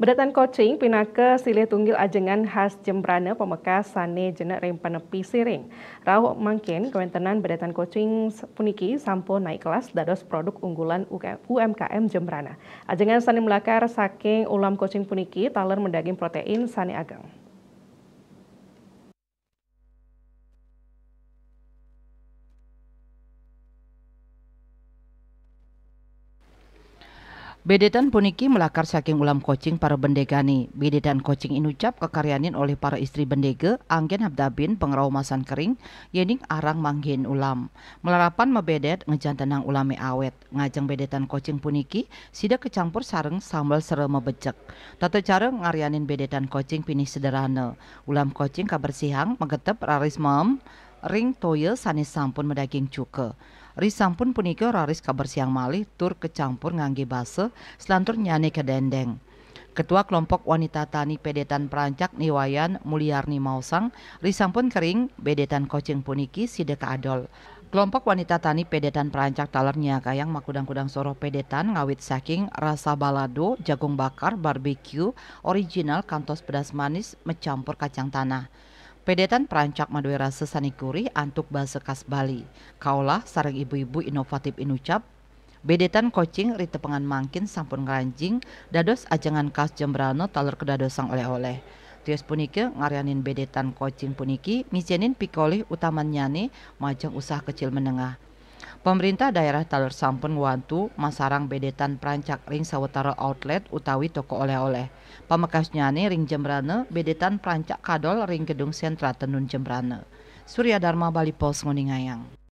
Bedatan Kocing pinake silih tunggil ajengan khas Jembrana pemekas sane jenek rem panepi siring. Rauh mangkin kewentenan bedatan Kocing puniki sampun naik kelas dados produk unggulan UMKM Jembrana. Ajengan sane melakar saking ulam Kocing puniki taler mendaging protein sane ageng. Bedetan puniki melakar saking ulam Kocing para bendegani. Bedetan Kocing inucap kekaryanin oleh para istri bendege anggen habdabin pengraumasan kering yening arang manggen ulam. Melarapan mebedet ngejantenang ulame awet. Ngajeng bedetan Kocing puniki sida kecampur sareng sambal sere mebecek. Tata cara ngaryanin bedetan Kocing pinih sederhana. Ulam Kocing kabersihang megetep raris ring toye sanes sampun medaging cuke. Ris sampun punika raris kabersiang malih tur kecampur ngangge base selantur nyane ke dendeng. Ketua kelompok wanita tani Pedetan Perancak Niwayan Mulyarni Mausang, ris sampun kering bedetan Kocing puniki sida kaadol. Kelompok wanita tani Pedetan Perancak taler nyakayang makudang-kudang soroh pedetan ngawit saking rasa balado, jagung bakar, barbecue, original kantos pedas manis, mencampur kacang tanah. Pedetan Perancak madue rasa sanikuri antuk basa khas Bali. Kaulah sareng ibu-ibu inovatif inucap, bedetan Kocing ritepengan mangkin sampun ngranjing dados ajangan khas Jembrana taler kedadosang oleh-oleh. Tios puniki ngaryanin bedetan Kocing puniki mijenin pikolih utamanyane majeng usaha kecil menengah. Pemerintah daerah taler sampun ngwantu masarang bedetan Perancak ring sawetara outlet utawi toko oleh-oleh. Pamekasnyane ring Jembrana bedetan Perancak kadol ring gedung sentra tenun Jembrana. Surya Dharma Bali Pos Nguningayang.